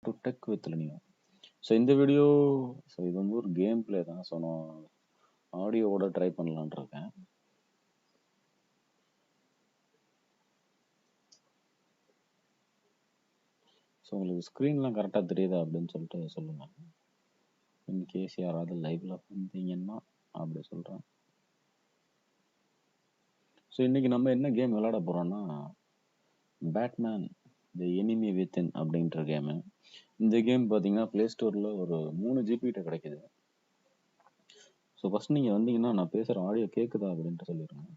To tech with Linio. So இந்த video இது வந்து ஒரு கேம் பிளே தான். ஸோ நான் ஆடியோவோட ட்ரை பண்ணலான்னு இருக்கேன். ஸோ உங்களுக்கு ஸ்க்ரீன்லாம் கரெக்டாக தெரியுதா அப்படின்னு சொல்லிட்டு சொல்லுங்கள். இன்கேஸ் யாராவது லைவ்ல வந்தீங்கன்னா அப்படி சொல்கிறேன். ஸோ இன்னைக்கு நம்ம என்ன கேம் விளையாட போகிறோம்னா பேட்மேன் தி எனிமி வித்தின் அப்படின்ற கேமு. இந்த கேம் பார்த்தீங்கன்னா ப்ளே ஸ்டோரில் ஒரு 3 ஜிபிகிட்ட கிடைக்குது. ஸோ ஃபஸ்ட் நீங்கள் வந்தீங்கன்னா நான் பேசுகிற ஆடியோ கேட்குதா அப்படின்ட்டு சொல்லிடுங்க.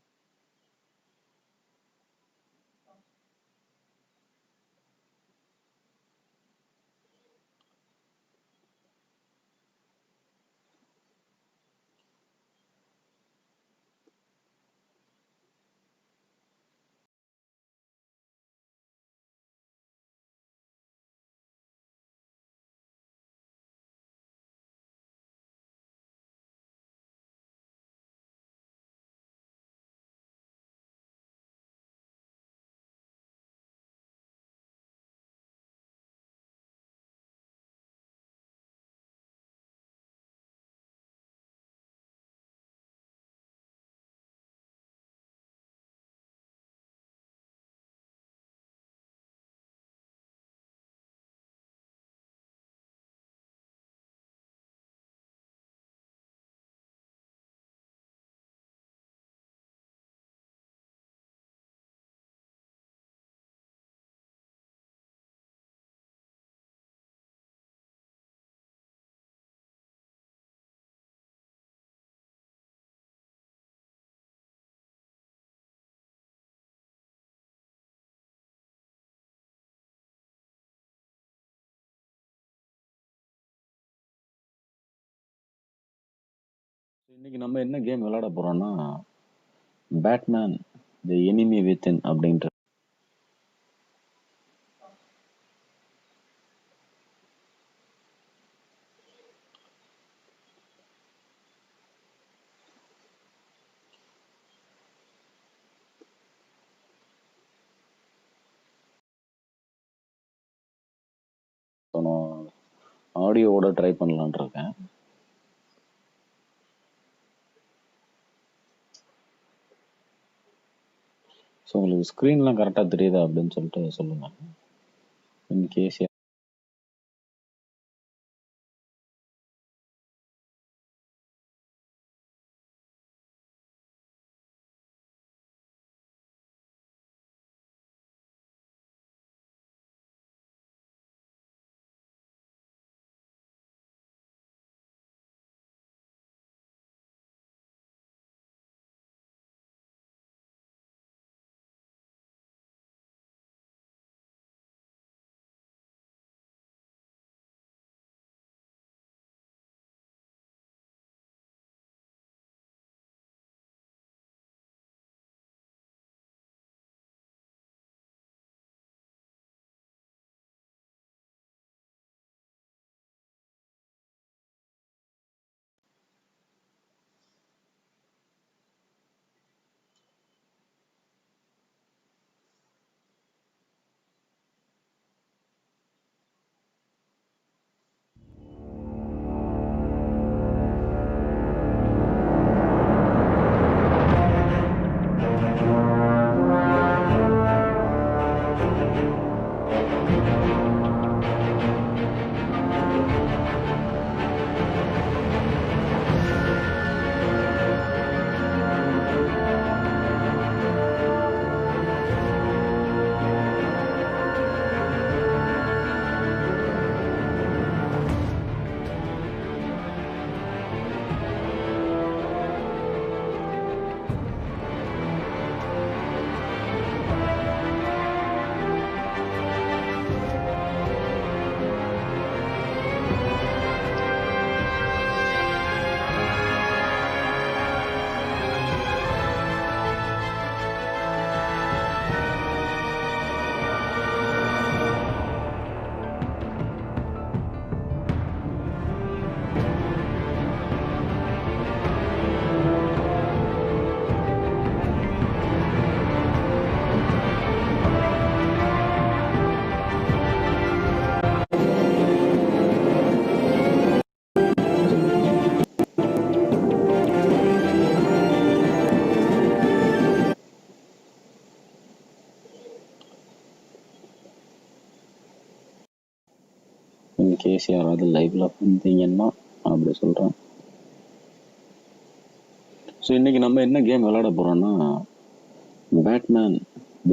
இன்னைக்கு நம்ம என்ன கேம் விளையாட போறோம்னா பேட்மேன் தி எனிமி வித்தின் அப்படின்ற. ஸோ நான் ஆடியோவோட ட்ரை பண்ணலான்னு இருக்கேன். ஸோ உங்களுக்கு ஸ்க்ரீன்லாம் கரெக்டாக தெரியுதா அப்படின்னு சொல்லிட்டு சொல்லுங்கள். இன்கேஸ் இன்கேஸ் யாராவது லைவ்ல வந்தீங்கன்னா அப்படி சொல்கிறேன். ஸோ இன்றைக்கி நம்ம என்ன கேம் விளையாட போகிறோன்னா பேட்மேன்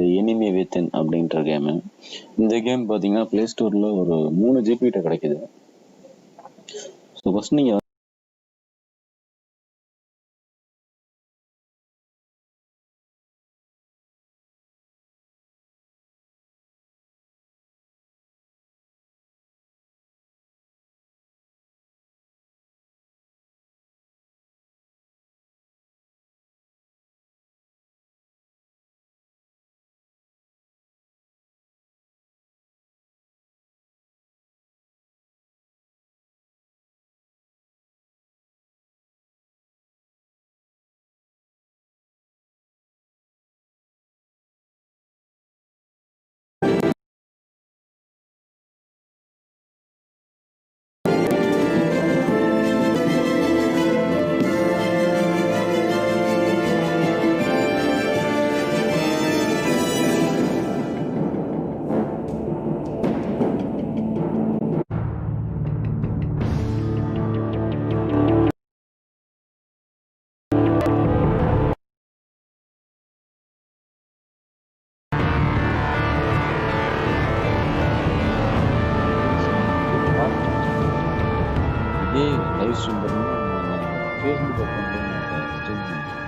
தி எனிமி வித்தின் அப்படின்ற கேமு. இந்த கேம் பார்த்தீங்கன்னா ப்ளே ஸ்டோரில் ஒரு 3 ஜிபிகிட்ட கிடைக்குது. ஸோ ஃபஸ்ட் நீங்கள் லைவ் ஸ்ட்ரீம் பார்த்தீங்கன்னா ஃபேஸ்புக் அக்கௌண்ட்லேயே நான் ஸ்ட்ரீம் பண்ணுறேன்.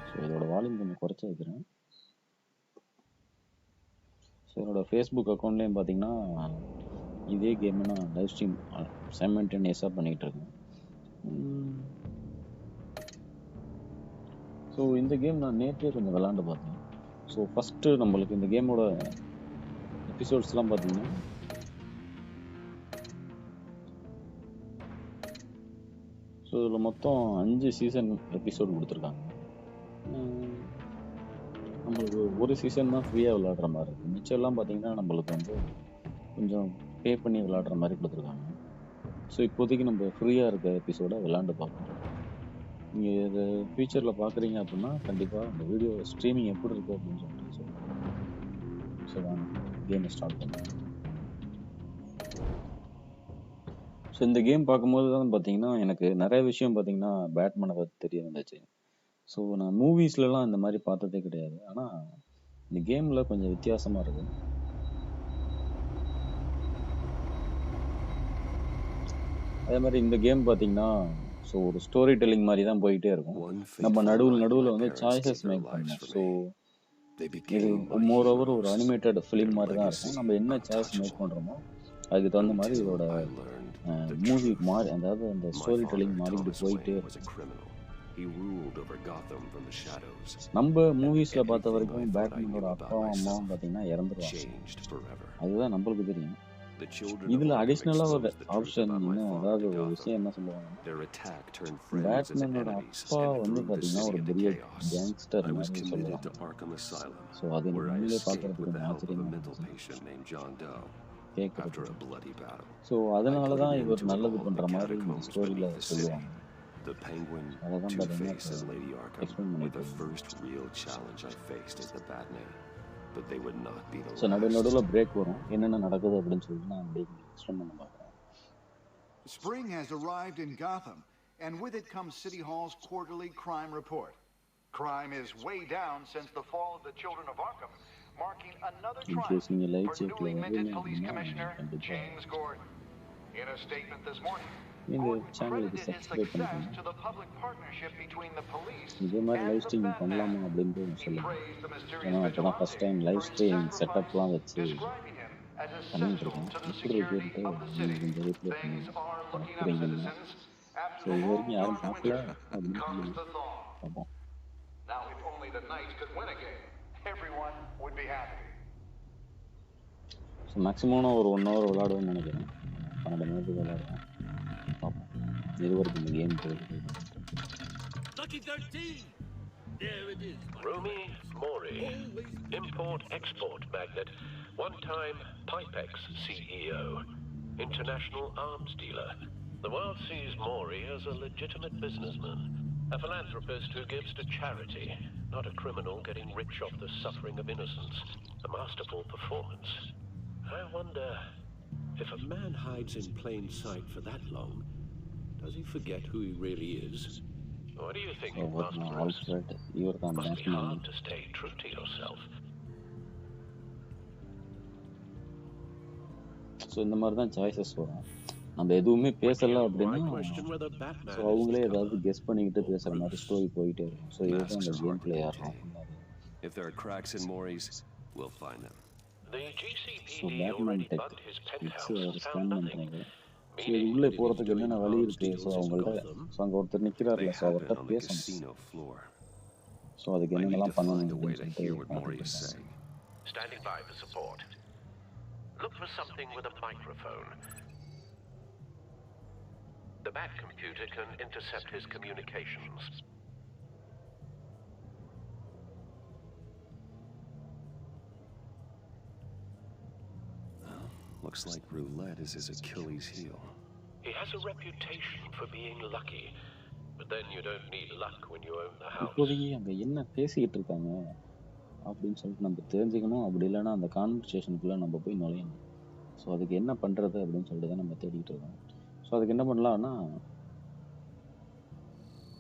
ஸோ இதோட வால்யூம் கொஞ்சம் குறைச்சி வைக்கிறேன். ஸோ என்னோட ஃபேஸ்புக் அக்கௌண்ட்லேயும் பார்த்தீங்கன்னா இதே கேமை நான் லைவ் ஸ்ட்ரீம் சைமல்டேனியஸாக பண்ணிகிட்டு இருக்கேன். ஸோ இந்த கேம் நான் நேற்றே கொஞ்சம் விளாண்டு பார்த்தேன். ஸோ ஃபஸ்ட்டு நம்மளுக்கு இந்த கேமோட எபிசோட்ஸ்லாம் பார்த்தீங்கன்னா ஸோ இதில் மொத்தம் 5 சீசன் எபிசோடு கொடுத்துருக்காங்க. நம்மளுக்கு ஒரு சீசன் தான் ஃப்ரீயாக விளாட்ற மாதிரி இருக்குது. மிச்சம் எல்லாம் பார்த்தீங்கன்னா நம்மளுக்கு வந்து கொஞ்சம் பே பண்ணி விளாட்ற மாதிரி கொடுத்துருக்காங்க. ஸோ இப்போதைக்கு நம்ம ஃப்ரீயாக இருக்க எபிசோடை விளாண்டு பார்ப்போம். நீங்கள் இதை ஃபியூச்சரில் பார்க்குறீங்க அப்படின்னா கண்டிப்பாக இந்த வீடியோ ஸ்ட்ரீமிங் எப்படி இருக்குது அப்படின்னு சொல்லிட்டு சொல்லுங்கள். ஸோ வாங்க கேமை ஸ்டார்ட் பண்ணுவோம். ஸோ இந்த கேம் பார்க்கும்போது தான் பார்த்தீங்கன்னா எனக்கு நிறைய விஷயம் பார்த்தீங்கன்னா பேட்மேனை பற்றி தெரிய வந்துச்சு. ஸோ நான் மூவிஸ்லலாம் இந்த மாதிரி பார்த்ததே கிடையாது. ஆனால் இந்த கேமில் கொஞ்சம் வித்தியாசமாக இருக்குது. அதே மாதிரி இந்த கேம் பார்த்தீங்கன்னா ஸோ ஒரு ஸ்டோரி டெல்லிங் மாதிரி தான் போயிட்டே இருக்கும். நம்ம நடுவில் வந்து சாய்ஸஸ் மேக் பண்ணணும். ஸோ இது மோர் ஓவர் ஒரு அனிமேட்டட் ஃபிலிம் மாதிரி தான் இருக்கும். நம்ம என்ன சாய்ஸ் மேக் பண்ணுறோமோ அதுக்கு தகுந்த மாதிரி இதோட மூவி மாறி, அதாவது அந்த ஸ்டோரி டெல்லிங் மாறி இப்படி போயிட்டே இருக்கும். நம்ம மூவிஸ்ல பார்த்த வரைக்கும் பேட்மேனோட அப்பாவும் அம்மாவும் பார்த்தீங்கன்னா இறந்துருவாங்க. அதுதான் நம்மளுக்கு தெரியும். இதுல அடிஷ்னலா ஒரு ஆப்ஷன் என்ன, அதாவது ஒரு விஷயம் என்ன சொல்லுவாங்கன்னா பேட்மேனோட அப்பா வந்து பார்த்தீங்கன்னா ஒரு பெரிய கேங்ஸ்டர் மாதிரி சொல்லுவாங்க. ஸோ அது உண்மையிலே பார்க்கறதுக்கு கொஞ்சம் ஆச்சரியமா கேட்கறது. ஸோ அதனால தான் இவர் நல்லது பண்ற மாதிரி இந்த ஸ்டோரியில சொல்லுவாங்க. அதான் பார்த்தீங்கன்னா எக்ஸ்பிளைன் பண்ணிட்டு ஸோ நடுவில் பிரேக் வரும், என்னென்ன நடக்குது அப்படின்னு சொல்லிட்டு நான் அப்படியே எக்ஸ்பிளைன் பண்ண பார்க்குறேன். Spring has arrived in Gotham, and with it comes City Hall's quarterly crime report. Crime is way down since the fall of the Children of Arkham, marking another triumph for newly minted police commissioner James Gordon. In a statement this morning, Gordon credited his success to the public partnership between the police and the Batman. He praised the mysterious vigilante for his sacrifice, describing him as essential to the security of the city. Things are looking up, citizens. After the long winter comes the thaw. Now, if only the Knights could win a game, everyone would be happy. So maximum ஒரு 1 hour விளையாடுவேன்னு நினைக்கிறேன். 12 நிமிஷத்துக்கு விளையாடுவேன். பார்ப்போம் இது வரைக்கும் இந்த game போயிருக்கு. Rumi Mori, import-export magnate, one-time Pipex CEO, international arms dealer. The world sees Mori as a legitimate businessman, a philanthropist who gives to charity, not a criminal getting rich off the suffering of innocence. A masterful performance. I wonder If a man hides in plain sight for that long, does he forget who he really is? What do you think, so Master Bruce? Alfred இவர் தான் Must be Batman. hard to stay true to yourself. So இந்த மாதிரி தான் choices வரும். நம்ம எதுவுமே பேசலை அப்படின்னா ஸோ அவங்களே ஏதாவது கெஸ் பண்ணிக்கிட்டு பேசுகிற மாதிரி ஸ்டோரி போயிட்டே இருக்கும். ஸோ இதுதான் அந்த கேம் பிளே ஆகும். If there are cracks in Maury's, we'll find them. The so GCPD Batman already tech bugged his it's penthouse ஒரு and ஸ்கேன் found nothing. பண்ணுறாங்க. ஸோ இது உள்ளே போகிறதுக்கு என்னென்ன வழி இருக்குது? ஸோ அவங்கள்ட்ட ஸோ அங்கே ஒருத்தர் They நிற்கிறாருல, ஸோ happen அவர்கிட்ட on the பேசணும். casino floor. ஸோ அதுக்கு I need என்னென்னலாம் to பண்ணணும் find a way அப்படின்னு to hear what சொல்லிட்டு Maury is பார்த்துட்டு saying. Standing by for support. Look for something with a microphone. The Bat computer can intercept his communications. Looks like roulette is his Achilles heel. He has a reputation for being lucky, but then you don't need luck when you own the house. இப்போதைக்கு அங்கே என்ன பேசிக்கிட்டு இருக்காங்க அப்படின்னு சொல்லிட்டு நம்ம தெரிஞ்சுக்கணும். அப்படி இல்லைன்னா அந்த கான்வர்சேஷனுக்குள்ளே நம்ம போய் நுழையணும். ஸோ அதுக்கு என்ன பண்ணுறது அப்படின்னு சொல்லிட்டு தான் நம்ம தேடிக்கிட்டு இருக்கோம். ஸோ அதுக்கு என்ன பண்ணலாம்னா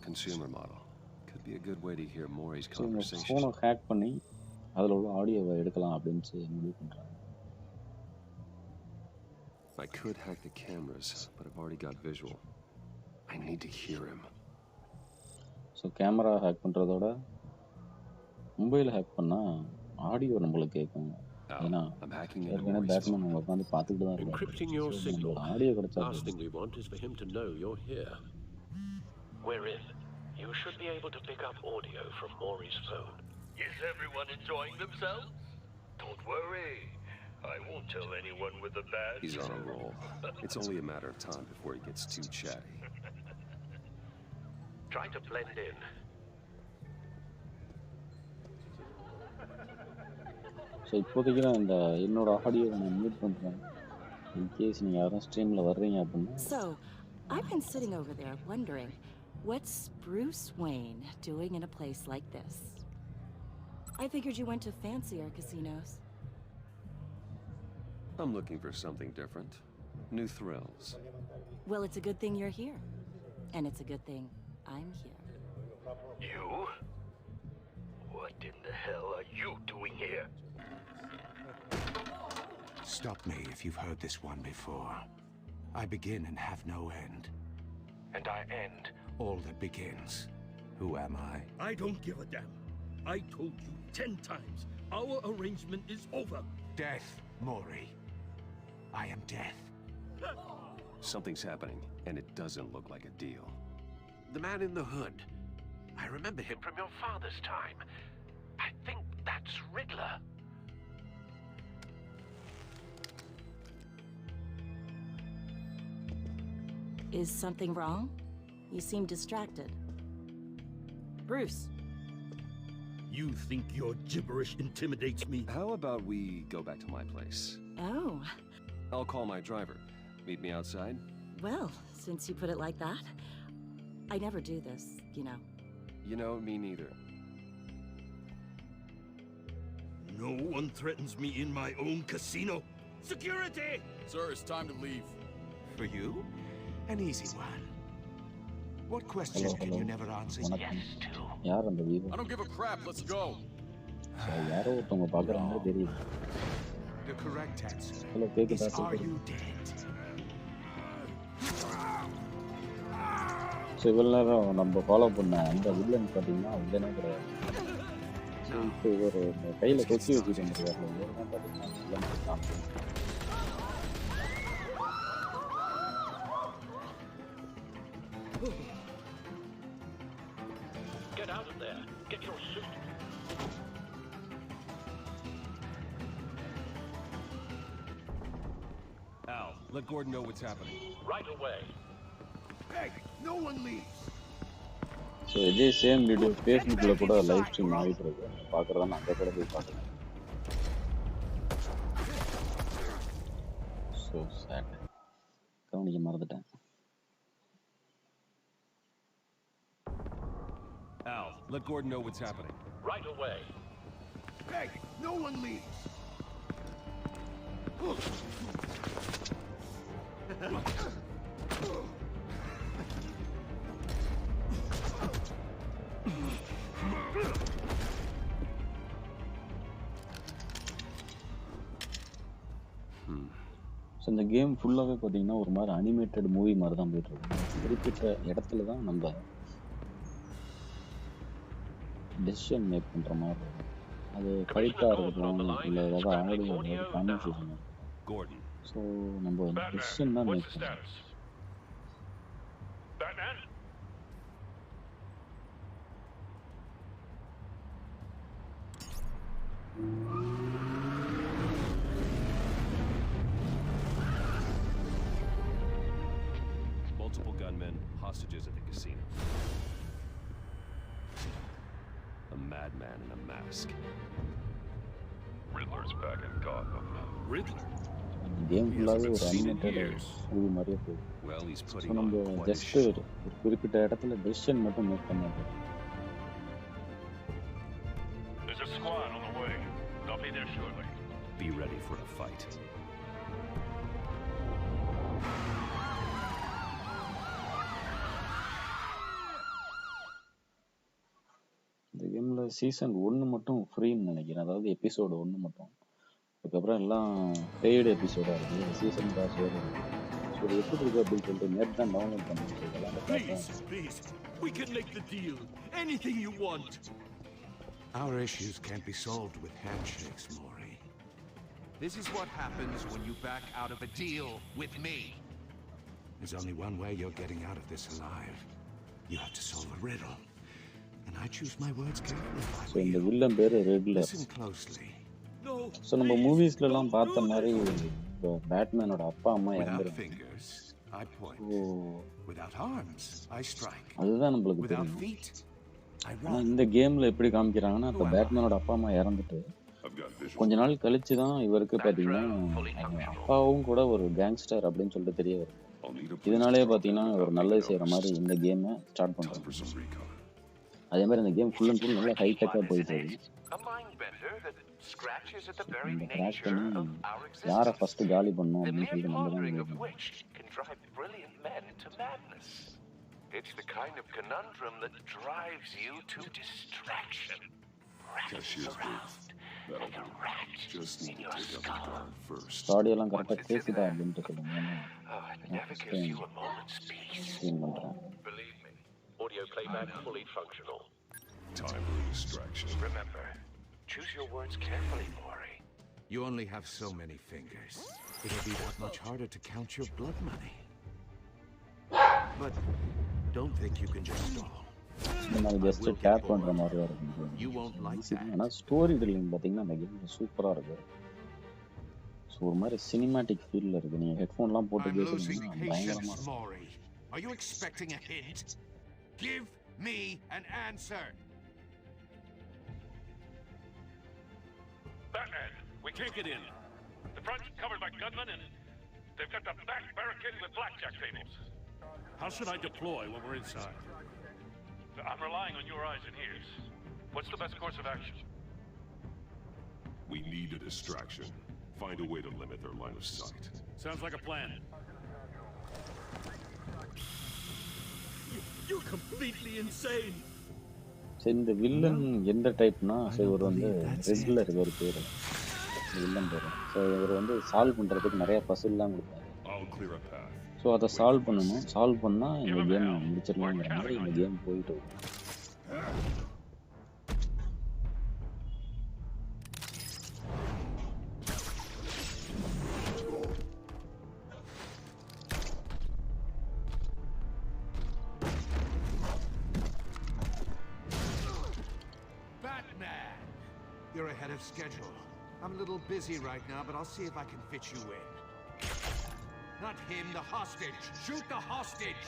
Consumer model. Could be a good way to hear Maury's so இந்த conversation. ஃபோனை ஹேக் பண்ணி அதில் உள்ள ஆடியோவை எடுக்கலாம் அப்படின்னு முடிவு பண்ணுறாங்க. I could hack the cameras, but I've already got visual. I need to hear him. So camera hack பண்ணுறதோட மொபைல் ஹேக் பண்ணால் ஆடியோ நம்மளுக்கு கேட்கும். ஏன்னா I'm hacking into ஏற்கனவே Maury's பேட்மேன் phone. நம்ம உட்காந்து பார்த்துக்கிட்டு தான் Encrypting your இருக்கோம். signal. நம்மளோட ஆடியோ கிடைச்சா Last thing we want is for him to know you're here. We're in. You should be able to pick up audio from Maury's phone. Is everyone enjoying themselves? Don't worry. I won't tell anyone with a badge. He's on a roll. It's only a matter of time before he gets too chatty. Try to blend in. So இப்போதைக்கு நான் இந்த என்னோட ஆடியோவை நான் mute பண்ணுறேன். In case நீங்கள் யாரும் ஸ்ட்ரீமில் வர்றீங்க அப்படின்னா. So, I've been sitting over there wondering, what's Bruce Wayne doing in a place like this? I figured you went to fancier casinos. I'm looking for something different. New thrills. Well, it's a good thing you're here. And it's a good thing I'm here. You? What in the hell are you doing here? Stop me if you've heard this one before. I begin and have no end. And I end all that begins. Who am I? I don't give a damn. I told you 10 times. Our arrangement is over. Death, Maury. I am death. Something's happening, and it doesn't look like a deal. The man in the hood. I remember him from your father's time. I think that's Riddler. Is something wrong? You seem distracted. Bruce. You think your gibberish intimidates me? How about we go back to my place? Oh, I'll call my driver. Meet me outside? well, since you put it like that, I never do this, you know. You know, me neither. No one threatens me in my own casino. Security! Sir, it's time to leave. For you? An easy one. What question can you never answer? வணக்கம். யார் அந்த வீடு? I don't give a crap. Let's go. So யாரோ ஒருத்தவங்க பார்க்குற மாதிரி தெரியுது. The correct answer hello கேட்குதா? is, are you dead? So இவ்வளோ நேரம் நம்ம ஃபாலோ பண்ண அந்த வில்லன் பார்த்தீங்கன்னா வில்லனே கிடையாது. ஸோ இப்போ இவர் இந்த கையில் கொச்சி வச்சுட்டு வந்துருக்காரு. இவர் தான் பார்த்தீங்கன்னா வில்லன் காமிச்சு. Get out of there. Get your suit. Al, let Gordon know what's happening. Right away. Hey, no one leaves. So இதே சேம் வீடியோ ஃபேஸ்புக்கில் கூட லைவ் ஸ்ட்ரீம் ஆகிட்டு இருக்கு. பார்க்குறதா நான் அங்கே கூட போய் பார்க்குறேன். ஸோ சேட் கவனிக்க மறந்துட்டேன். Al, let Gordon know what's happening. Right away. Hey, no one leaves. இந்த கேம் ஃபுல்லாகவே பார்த்தீங்கன்னா ஒரு மாதிரி அனிமேட்டட் மூவி மாதிரி தான் போயிட்டு இருக்கு. குறிப்பிட்ட இடத்துல தான் நம்ம டெசிஷன் மேக் பண்ணுற மாதிரி இருக்கும். அது ஃபைட்டாக இருக்கட்டும் இல்லை ஏதாவது ஆடியோ ஏதாவது கான்வர்சேஷன். ஸோ நம்ம டெசிஷன் தான் மேக் பண்ணுறோம். Multiple gunmen, hostages at the casino. A madman in a mask. Riddler's back in Gotham. Riddler? Game ஃபுல்லாகவே ஒரு அனிமேட்டட் மூவி மாதிரியே போகுது. Well, he's so putting on நம்ம quite a ஜஸ்ட் show. ஒரு குறிப்பிட்ட இடத்துல டெசிஷன் மட்டும் மேக் பண்ணாது. There's a squad on the way. They'll be there shortly. Be ready for a fight. இந்த கேமில் சீசன் 1 மட்டும் ஃப்ரீன்னு நினைக்கிறேன். அதாவது எபிசோடு 1 மட்டும். அதுக்கப்புறம் எல்லாம் பெய்டு எபிசோடாக இருக்குது. சீசன் பாஸ் வேறு இருக்குது. ஸோ இது எப்படி இருக்குது அப்படின்னு சொல்லிட்டு நேற்று தான் டவுன்லோட் பண்ணி இதெல்லாம் Please, please. We can make the deal. Anything you want. Our issues can't be solved with handshakes, Maury. This is what happens when you back out of a deal with me. There's only one way you're getting out of this alive. You have to solve a riddle. And I choose my words carefully. So இந்த villain பேர் regular. Listen closely. No. So நம்ம மூவிஸ்லலாம் பார்த்த மாதிரி இப்போ பேட்மேனோட அப்பா அம்மா Without இறந்துருக்காங்க. fingers, I point. So Without arms, I strike. அதுதான் நம்மளுக்கு Without தெரியும். feet, I ஆனால் run. இந்த கேமில் எப்படி காமிக்கிறாங்கன்னா இப்போ பேட்மேனோட அப்பா அம்மா இறந்துட்டு கொஞ்ச நாள் கழிச்சு தான் இவருக்கு பார்த்தீங்கன்னா அவங்க அப்பாவும் கூட ஒரு கேங்ஸ்டர் அப்படின்னு சொல்லிட்டு தெரிய வருது. இதனாலே பார்த்தீங்கன்னா ஒரு நல்லது செய்கிற மாதிரி இந்த கேமை ஸ்டார்ட் பண்ணுறாங்க. அதே மாதிரி இந்த கேம் ஃபுல் அண்ட் ஃபுல் நல்லா ஹைடெக்காக போயிட்டு இருக்கு. A mind bender that scratches at the very இந்த கிராக் nature பண்ணி of our யாரை existence. ஃபர்ஸ்ட் காலி பண்ணோம் The அப்படின்னு mere சொல்லிட்டு நம்ம pondering தான் of which can drive brilliant men to madness. It's the kind of conundrum that drives you to distraction. Rats around like a rat in your skull. ஆடியோலாம் கரெக்டாக கேட்குதா அப்படின்ட்டு சொல்லுங்க. ஏன்னா Oh, it never gives you a moment's peace. Screen பண்ணுறேன். Believe me, audio playback fully functional. Time for distraction. Remember, choose your words carefully, Maury. You only have so many fingers. It'll be that much harder to count your blood money. But don't think you can just stall. நம்ம just tape பண்ணுற மாதிரி தான் இருக்கும். You won't like that. ஆனால் story telling பார்த்தீங்கன்னா அந்த game சூப்பராக இருக்குது. ஸோ ஒரு மாதிரி சினிமாட்டிக் ஃபீலில் இருக்குது. நீங்கள் ஹெட்ஃபோன்லாம் போட்டு I'm losing கேட்குறீங்கன்னா பயங்கரமாக patience, இருக்கும். Maury. Are you expecting a hint? Give me an answer. Batman, we can't get in. The front's covered by gunmen, and they've got the back barricaded with blackjack tables. How should I deploy when we're inside? I'm relying on your eyes and ears. What's the best course of action? We need a distraction. Find a way to limit their line of sight. Sounds like a plan. You're completely insane. சரி இந்த villain எந்த டைப்னா so இவர் வந்து regular இவர் பேர் villain பேர். So இவர் வந்து சால்வ் பண்ணுறதுக்கு நிறைய பசில்லாம் கொடுப்பாரு. I'll clear a path. So அதை சால்வ் பண்ணணும். சால்வ் பண்ணால் இந்த கேம் முடிச்சிடலாங்கிற மாதிரி இந்த கேம் போயிட்டு இருக்கும். Batman! You're ahead of schedule. I'm a little busy right now, but I'll see if I can fit you in. Not him, the hostage! Shoot the hostage!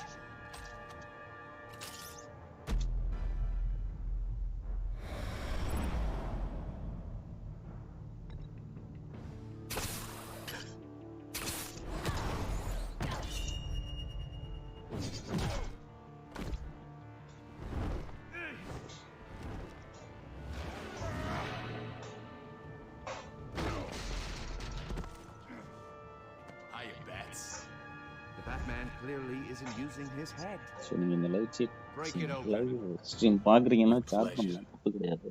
Clearly isn't using his head. So நீங்கள் இந்த live stream பார்க்குறீங்கன்னா chat பண்ணலாம், தப்பு கிடையாது.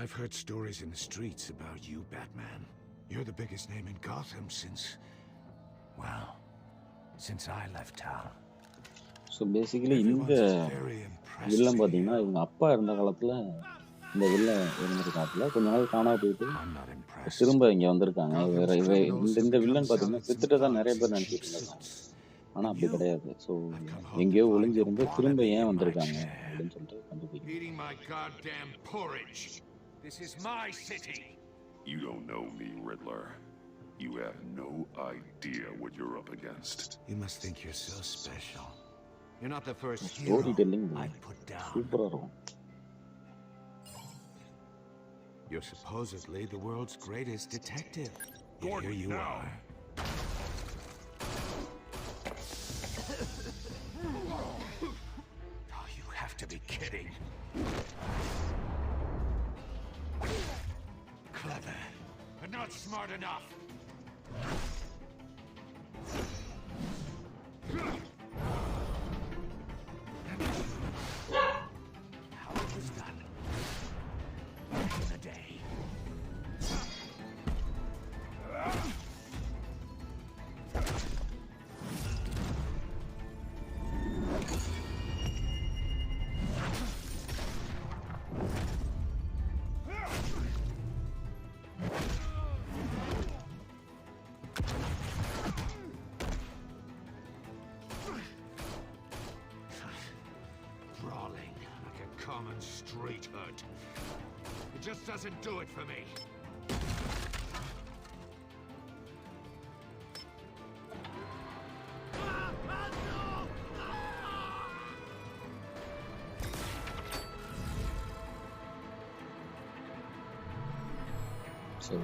I've heard stories in the streets about you, Batman. You're the biggest name in Gotham since I left town. So basically இந்த villain பார்த்தீங்கன்னா இவங்க அப்பா இருந்த காலத்தில் இந்த வில்லன் இருந்திருக்காப்புல கொஞ்ச நாள் காணாம போயிட்டு திரும்ப இங்கே வந்திருக்காங்க. இந்த வில்லன் பார்த்தீங்கன்னா செத்துட்டு தான் நிறைய பேர் நினச்சிட்டு இருந்தாங்க. ஆனால் அப்படி கிடையாது. ஸோ எங்கேயோ ஒளிஞ்சிருந்து திரும்ப ஏன் வந்திருக்காங்க அப்படின்னு சொல்லிட்டு கண்டுபிடிக்கணும். You don't know me, Riddler. You have no idea what you're up against. You must think you're so special. You're not the first Storytelling I've put down. சூப்பராக இருக்கும். You're supposedly the world's greatest detective. Gordon, here you now. are. Oh, you have to be kidding. Clever, but not smart enough. How it was done back in the day. Brawling like a common street hood. It just doesn't do it for me. So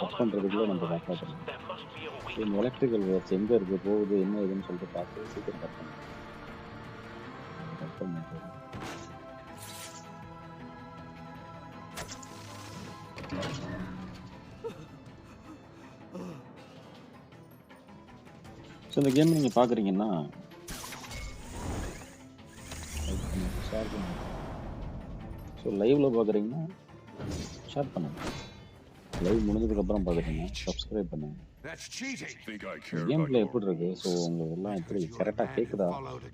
work பண்ணுறதுக்குள்ளே நம்ம காப்பாற்றணும். இந்த electrical works எங்கே இருக்குது போகுது என்ன ஏதுன்னு சொல்லிட்டு பார்த்து சீக்கிரம் கட் பண்ணணும். கட் பண்ணிட்டு ஸோ இந்த கேம் நீங்கள் பார்க்குறீங்கன்னா ஷேர் பண்ணுங்க. ஸோ லைவில் பார்க்குறீங்கன்னா ஷேர் பண்ணுங்க. லைவ் முடிஞ்சதுக்கப்புறம் பார்க்குறீங்க சப்ஸ்கிரைப் பண்ணுங்க. கேம் பிளே எப்படி இருக்கு? ஸோ உங்கள் எல்லாம் எப்படி கரெக்டாக கேட்குதா?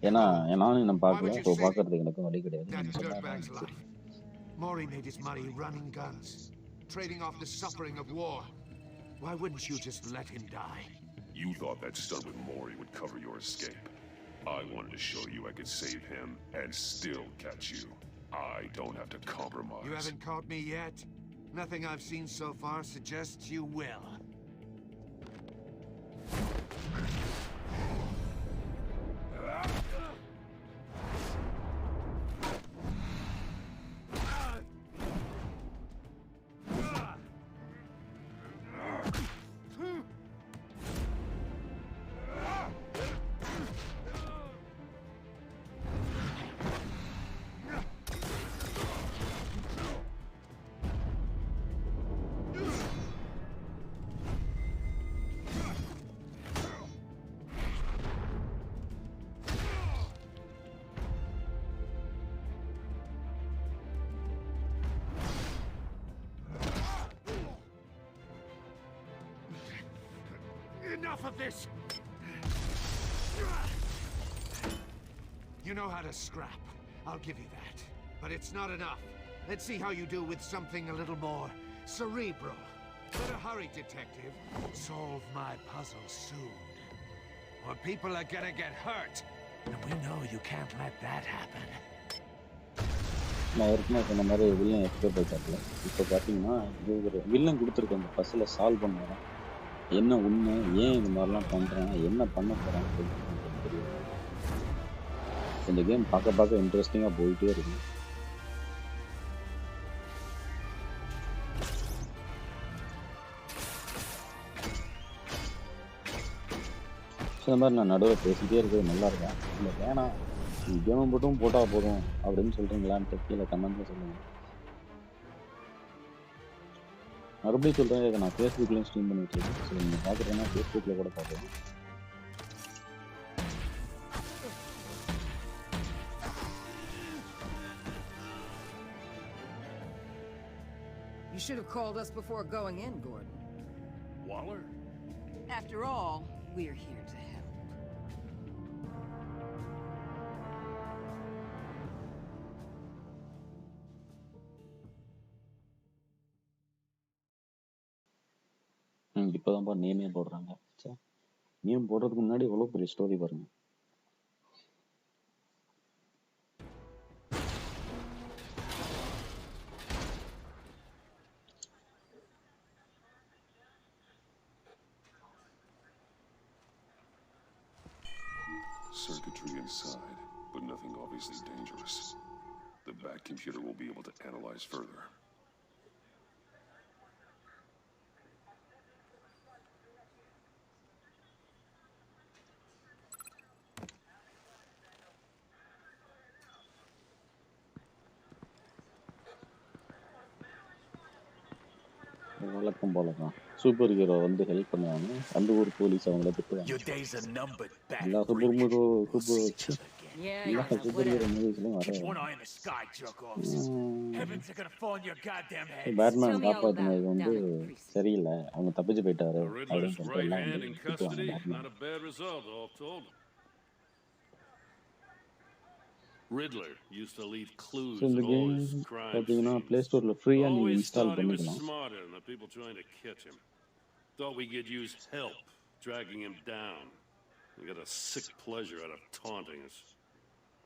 ஏன்னா நானும் இன்னும் பார்க்கல. ஸோ பார்க்கறதுக்கு எனக்கும் வழி கிடையாது. நீங்கள் சொன்னா Mori made his money running guns, trading off the suffering of war. Why wouldn't you just let him die? You thought that stunt with Mori would cover your escape. I wanted to show you I could save him and still catch you. I don't have to compromise. You haven't caught me yet. Nothing I've seen so far suggests you will. Enough of this! You know how to scrap. I'll give you that. But it's not enough. Let's see how you do with something a little more cerebral. Better hurry, detective. Solve my puzzle soon. Or people are gonna get hurt. And we know you can't let that happen. நான் ஏற்கனவே சொன்ன மாதிரி villain escape ஆகிட்டாப்புல. இப்போ பார்த்தீங்கன்னா இது ஒரு villain கொடுத்துருக்க அந்த பஸ்ஸில் சால்வ் பண்ணுறேன். என்ன உண்மை, ஏன் இந்த மாதிரிலாம் பண்ணுறேன், என்ன பண்ண போகிறேன் அப்படின்னு தெரியும். இந்த கேம் பார்க்க இன்ட்ரெஸ்டிங்காக போயிட்டே இருக்கு. ஸோ இந்த மாதிரி நான் நடுவில் பேசிகிட்டே இருக்கிறது நல்லா இருக்கேன். இல்லை வேணாம் கேமை மட்டும் போட்டால் போதும் அப்படின்னு சொல்கிறீங்களான்ட்டு கீழே கமெண்ட்டில் சொல்லுங்கள். மறுபடியும் சொல்கிறேன், இதை நான் ஃபேஸ்புக்லேயும் ஸ்ட்ரீம் பண்ணிட்டு இருக்கேன். ஸோ நீங்கள் பார்க்குறீங்கன்னா ஃபேஸ்புக்கில் கூட பார்க்கலாம். You should have called us before going in, Gordon. Waller? After all, we're here to help. இப்போதான்ப்பா நேமே போடுறாங்க. நேம் போடுறதுக்கு முன்னாடி எவ்வளோ பெரிய ஸ்டோரி பாருங்க. Circuitry inside, but nothing obviously dangerous. The back computer will be able to analyze further. வழக்கம் போலதான் super hero வந்து help பண்ணுவாங்க, அந்த ஒரு போலீஸ் அவங்கள திட்டுவாங்க. எல்லா சூப்பர் ஹீரோ எல்லா சூப்பர் ஹீரோ மூவிஸ்லயும் வர பேட்மேன் காப்பாத்தினது வந்து சரியில்லை, அவங்க தப்பிச்சு போயிட்டாரு அப்படின்னு சொல்லிட்டு எல்லாம் வந்து திட்டுவாங்க. Riddler used to leave clues So at இந்த all கேம் his crime பார்த்தீங்கன்னா scenes. பிளே ஸ்டோர்ல ஃப்ரீயா நீங்க Always install thought he was பண்ணிக்கலாம். smarter than the people trying to catch him. Thought we could use help dragging him down. We got a sick pleasure out of taunting us.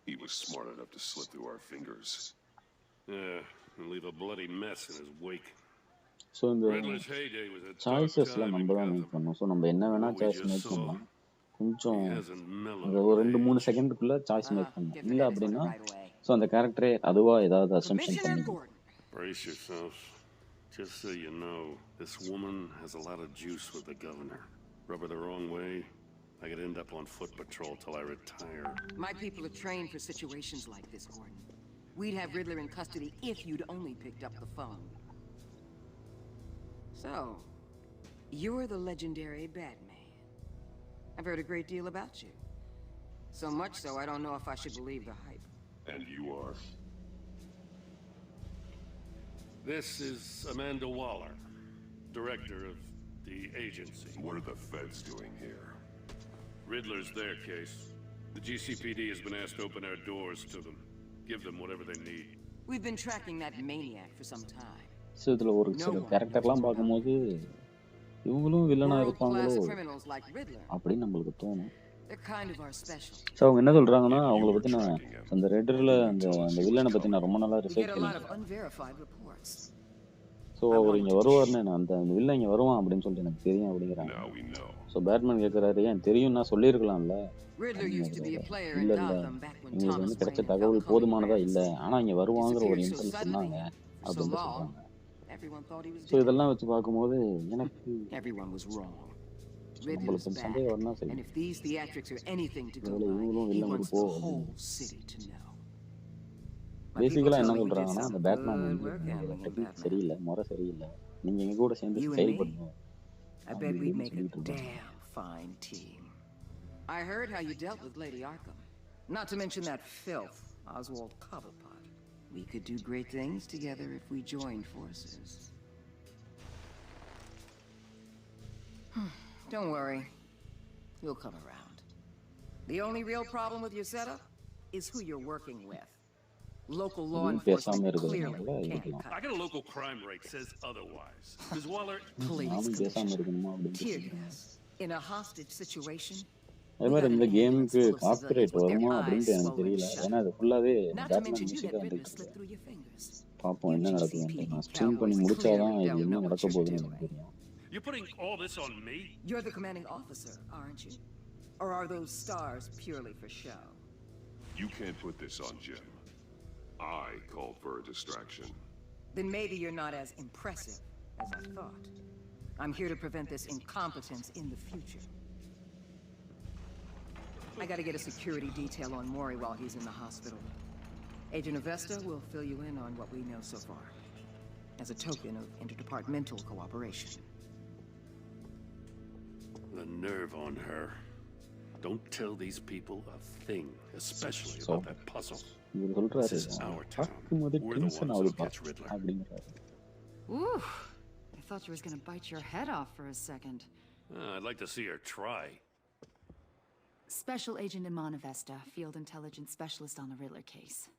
He was smart enough to slip through our fingers. Yeah, and leave a bloody mess in his wake. So இந்த Riddler's heyday was a dark சாய்ஸஸ்ல time in நம்ம தான் make Gotham. பண்ணோம். So நம்ம என்ன வேணா What we choice just make saw, பண்ணலாம். கொஞ்சம் he hasn't mellowed அந்த ஒரு with 2-3 age. செகண்டுக்குள்ள சாய்ஸ் மேக் பண்ணலாம். இல்லை அப்படின்னா ஸோ அந்த கேரக்டரே அதுவா ஏதாவது அசம்ஷன் பண்ணிக்கலாம். Brace yourselves. Just so you know, this woman has a lot of juice with the governor. Rub her the wrong way, I could end up on foot patrol till I retire. My people are trained for situations like this, Gordon. We'd have Riddler in custody if you'd only picked up the phone. So, you're the legendary Batman. I've heard a great deal about you. So much so, I don't know if I should believe the hype. And you are? This is Amanda Waller, director of the agency. What are the feds doing here? Riddler's their case. The GCPD has been asked to open our doors to them. Give them whatever they need. We've been tracking that maniac for some time. So இதில் ஒரு சில கேரக்டர்லாம் பார்க்கும்போது இவங்களும் வில்லனா இருப்பாங்களோ அப்படின்னு நம்மளுக்கு தோணும். ஸோ அவங்க என்ன சொல்றாங்கன்னா அவங்கள பத்தி நான் அந்த ரெட்டர்ல அந்த வில்லனை பத்தி நான் ரொம்ப நாளா ரிசர்ச் பண்ணேன். ஸோ அவர் இங்க வருவார்னு நான் அந்த வில்லன் இங்க வருவான் அப்படின்னு சொல்லிட்டு எனக்கு தெரியும் அப்படிங்கிறாங்க. ஸோ பேட்மேன் கேட்கறாரு ஏன் தெரியும் நான் சொல்லியிருக்கலாம்ல. இல்ல இல்ல எங்களுக்கு வந்து கிடைச்ச தகவல் போதுமானதா இல்லை, ஆனா இங்க வருவாங்கிற ஒரு இன்ஃபர்மேஷன் சொன்னாங்க அப்படின்னு சொல்றாங்க. ஸோ இதெல்லாம் வச்சு பார்க்கும்போது எனக்கு நம்மளுக்கு சந்தேகம் வரணும். சரி இவங்களும் வில்லன் போ. பேசிக்கலா என்ன சொல்றாங்கன்னா அந்த பேட்மேன் வந்து சரியில்லை, முறை சரியில்லை, நீங்க எங்க கூட சேர்ந்து செயல்படுங்க அப்படின்னு சொல்லிட்டு இருக்காங்க. I heard how you dealt with Lady Arkham. Not to mention that filth, Oswald Cobblepot. We could do great things together if we joined forces. Don't worry. You'll come around. The only real problem with your setup is who you're working with. Local law enforcement clearly can't cut. I got a local crime rate says otherwise. Ms. Waller, please. Tear gas. In a hostage situation, அதே மாதிரி இந்த கேமுக்கு copyright வருமா அப்படின்ட்டு எனக்கு தெரியல. ஏன்னா அது ஃபுல்லாவே பேட்மேன் மியூசிக்காக வந்துருக்கு. பார்ப்போம் என்ன நடக்குது. நான் ஸ்ட்ரீம் பண்ணி முடிச்சாதான் இது என்ன நடக்க போகுதுன்னு எனக்கு தெரியும். You're putting all this on me? You're the commanding officer, aren't you? Or are those stars purely for show? You can't put this on Jim. I called for a distraction. Then maybe you're not as impressive as I thought. I'm here to prevent this incompetence in the future. I gotta get a security detail on Mori while he's in the hospital. Agent Avesta will fill you in on what we know so far, as a token of interdepartmental cooperation. The nerve on her. Don't tell these people a thing, especially about that puzzle. இவர் சொல்றாரு பார்க்கும்போது tension ஆகுதுப்பா அப்படிங்கிறாரு. Ooh, I thought you was gonna bite your head off for a second. I'd like to see her try. Special Agent Imana Vesta, Field Intelligence Specialist on the Riddler case.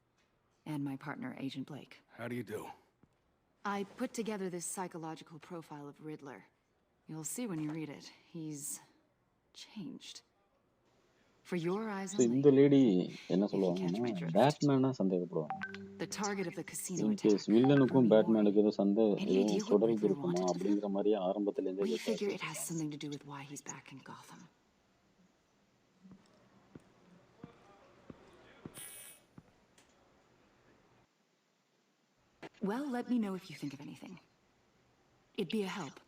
And my partner, Agent Blake. How do you do? I put together this psychological profile of Riddler. You'll see when you read it. He's changed. For your eyes So only. இந்த lady என்ன சொல்லுவாங்கன்னா பேட்மேனா சந்தேகப்படுவாங்க. The target of the casino In attack. case வில்லனுக்கும் பேட்மேனுக்கு எதுவும் Any idea what தொடர்பு Riddler இருக்குமா wanted to அப்படிங்கிற மாதிரியே ஆரம்பத்துல இருந்தே We figure it கேட்டாச்சு. has something to do with why he's back in Gotham. Well, let me know if you think of anything. It'd be a help.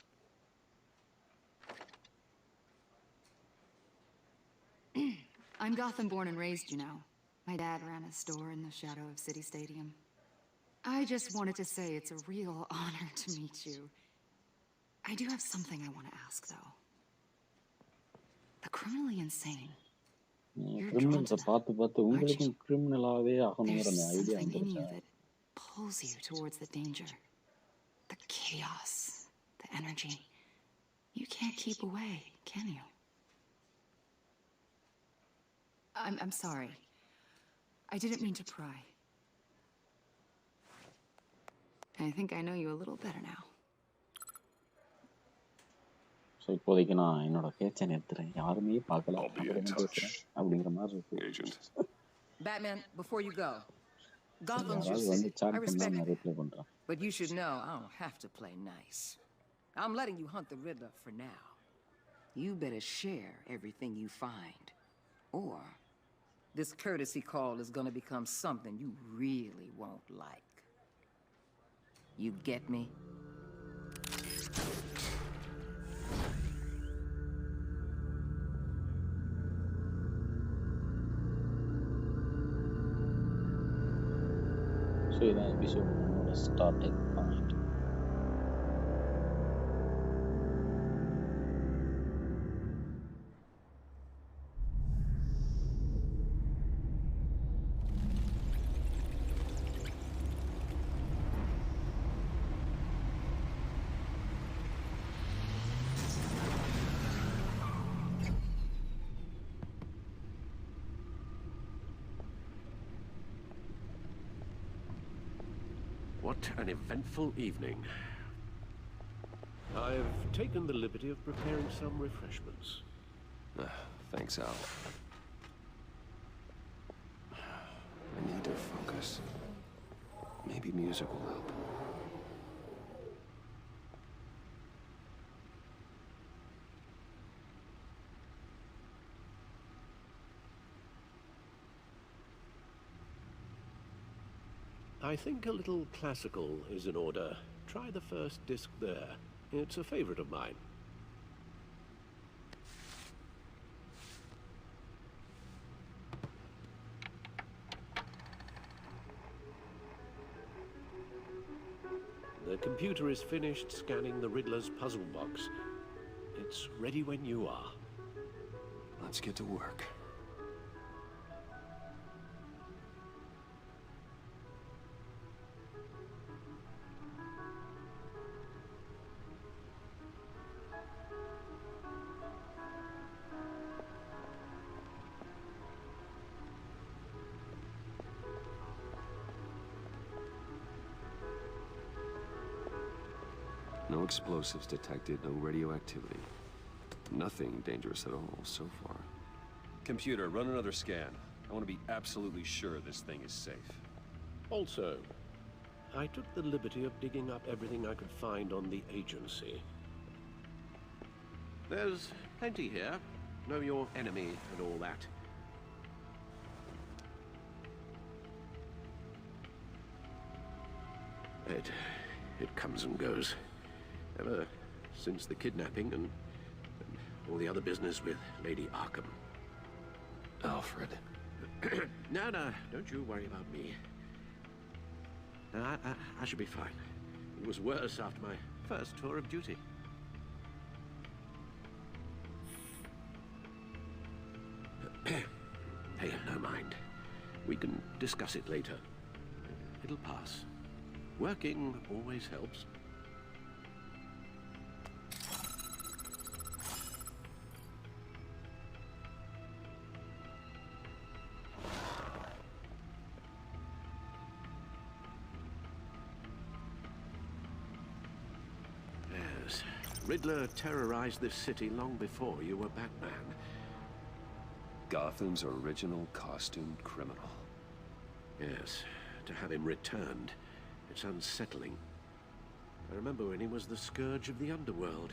I'm Gotham born and raised, you know. My dad ran a store in the shadow of City Stadium. I just wanted to say it's a real honor to meet you. I do have something I want to ask, though. The criminally insane. கிரிமினல்ஸை பார்த்து பார்த்து உங்களுக்கும் கிரிமினலாவே ஆகணுங்கிற There's அந்த idea something in you வந்துருச்சா? that pulls you towards the danger. The chaos, the energy. You can't keep away, can you? I'm sorry. I didn't mean to pry. I think I know you a little better now. So இப்போதைக்கு நான் என்னோட பேச்சை நிறுத்துறேன். யாருமே பார்க்கல அப்புறமா பேசுறேன் அப்படிங்கிற மாதிரி இருக்கு. Batman, before you go, Gotham's your யாராவது வந்து city. சாட் I பண்ணா respect நான் that. ரிப்ளை பண்றேன். But you should know I don't have to play nice. I'm letting you hunt the Riddler for now. You better share everything you find. Or this courtesy call is gonna become something you really won't like. You get me? So இதான் episode starting point. What an eventful evening. I've taken the liberty of preparing some refreshments. Thanks, Al. I need to focus. Maybe music will help. I think a little classical is in order. Try the first disc there. It's a favorite of mine. The computer is finished scanning the Riddler's puzzle box. It's ready when you are. Let's get to work. No explosives detected, no radioactivity. Nothing dangerous at all so far. Computer, run another scan. I want to be absolutely sure this thing is safe. Also, I took the liberty of digging up everything I could find on the agency. There's plenty here. Know your enemy and all that. It comes and goes. Ever since the kidnapping and all the other business with Lady Arkham. Alfred. No, don't you worry about me. I should be fine. It was worse after my first tour of duty. Hey, no mind. We can discuss it later. It'll pass. Working always helps. Yes. Riddler terrorized this city long before you were Batman. Gotham's original costumed criminal. Yes. To have him returned, it's unsettling. I remember when he was the scourge of the underworld.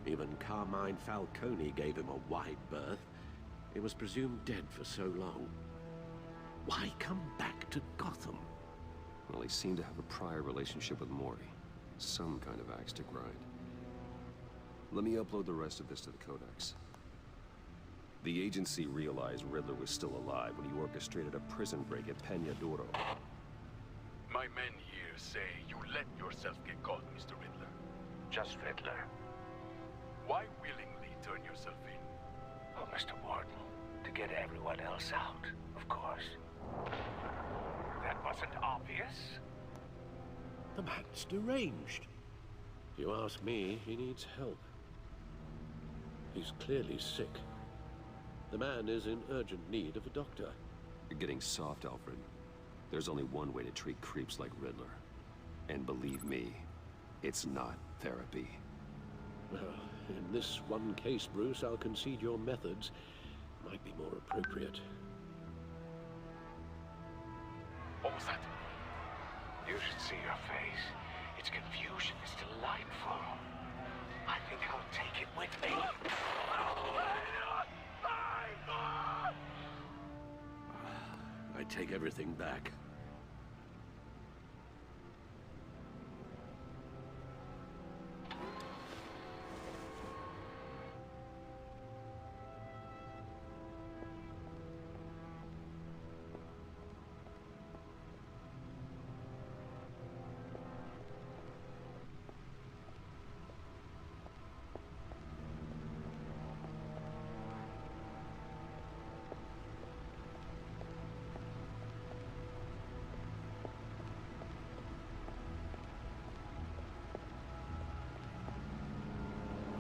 Even Carmine Falcone gave him a wide berth. He was presumed dead for so long. Why come back to Gotham? Well, he seemed to have a prior relationship with Mori. Some kind of axe to grind. Let me upload the rest of this to the Codex. The agency realized Riddler was still alive when he orchestrated a prison break at Peña Duro. My men here say you let yourself get caught, Mr. Riddler. Just Riddler. Why willingly turn yourself in? Oh, Mr. Warden, to get everyone else out, of course. That wasn't obvious. The man's deranged. If you ask me, he needs help. He's clearly sick. The man is in urgent need of a doctor. You're getting soft, Alfred. There's only one way to treat creeps like Riddler. And believe me, it's not therapy. Well, in this one case, Bruce, I'll concede your methods might be more appropriate. What was that? You should see your face. Its confusion is delightful. I think I'll take it with me. I take everything back.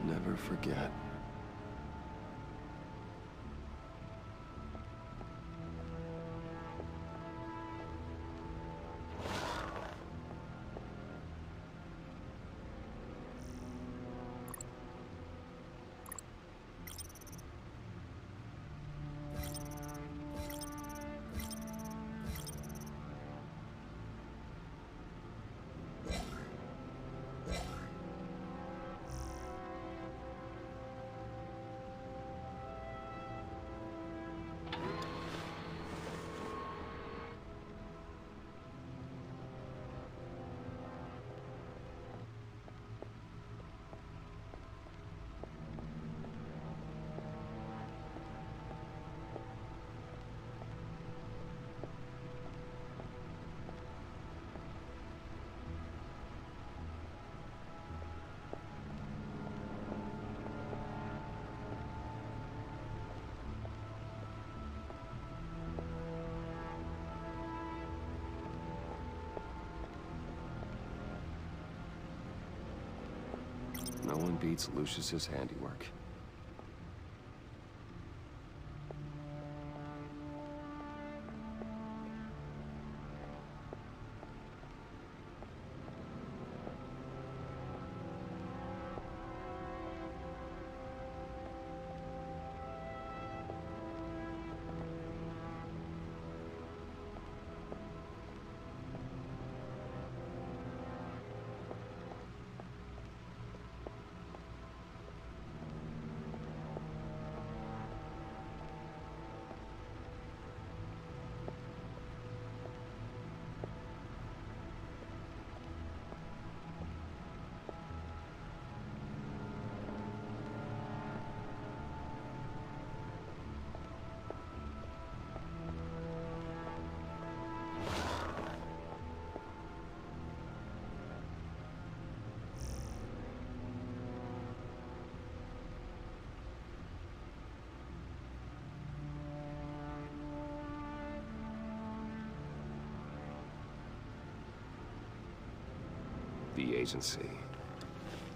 Never forget. No one beats Lucius's handiwork. The agency.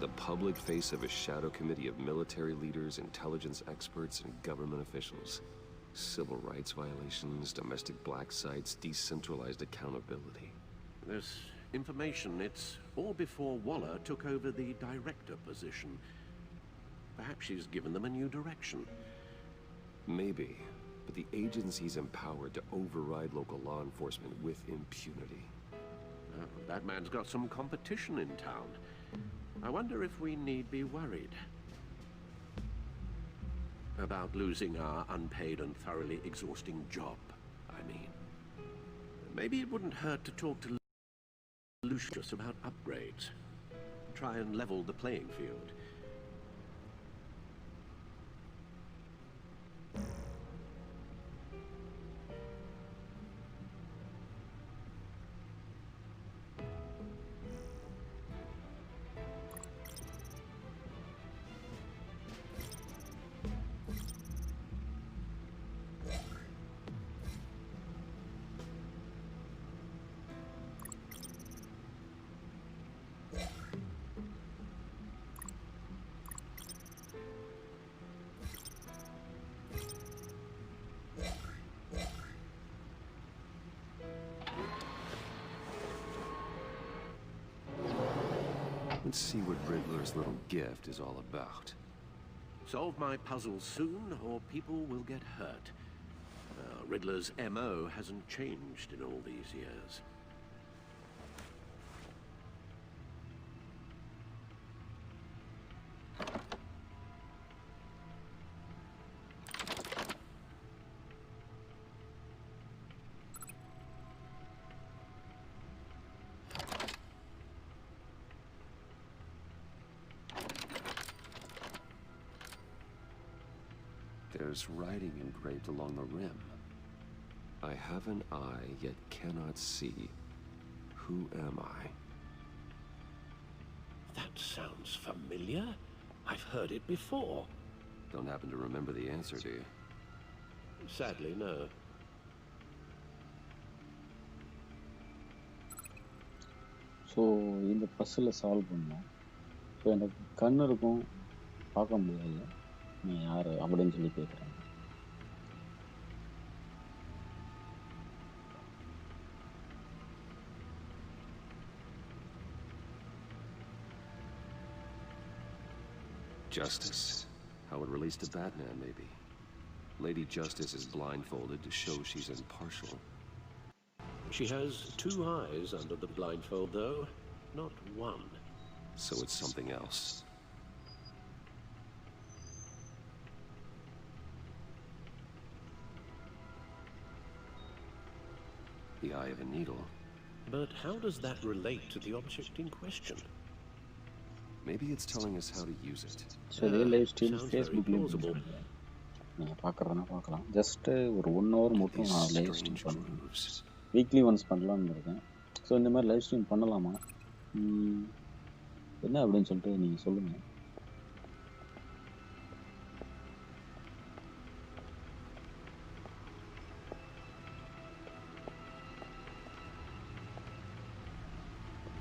The public face of a shadow committee of military leaders, intelligence experts, and government officials. Civil rights violations, domestic black sites, decentralized accountability. This information. It's all before Waller took over the director position. Perhaps she's given them a new direction. Maybe, but the agency's empowered to override local law enforcement with impunity. That man's got some competition in town. I wonder if we need be worried about losing our unpaid and thoroughly exhausting job, I mean. Maybe it wouldn't hurt to talk to Lucius about upgrades. Try and level the playing field. Let's see what Riddler's little gift is all about. Solve my puzzle soon, or people will get hurt. Riddler's MO hasn't changed in all these years. There's writing engraved along the rim. I have an eye, yet cannot see. Who am I? That sounds familiar. I've heard it before. Don't happen to remember the answer, do you? Sadly, no. So இந்த பஸ்ஸில் solve பண்ணோம். So எனக்கு கண் இருக்கும், பார்க்க முடியாது. நீ யார் அப்படின்னு சொல்லி கேட்குறேன். Justice. How it relates to Batman, maybe. Lady Justice is blindfolded to show she's impartial. She has 2 eyes under the blindfold, though, not 1. So it's something else. The eye of a needle. But how does that relate to the object in question? Maybe it's telling us how to use it. So இதே live stream ஃபேஸ்புக்லேயும் நீங்கள் பார்க்குறதுனா பார்க்கலாம். Just ஒரு 1 hour மட்டும் நான் live stream பண்ணுவேன். Weekly once பண்ணலான்னு இருக்கேன். So இந்த மாதிரி லைவ் ஸ்ட்ரீம் பண்ணலாமா என்ன அப்படின்னு சொல்லிட்டு நீங்கள் சொல்லுங்கள்.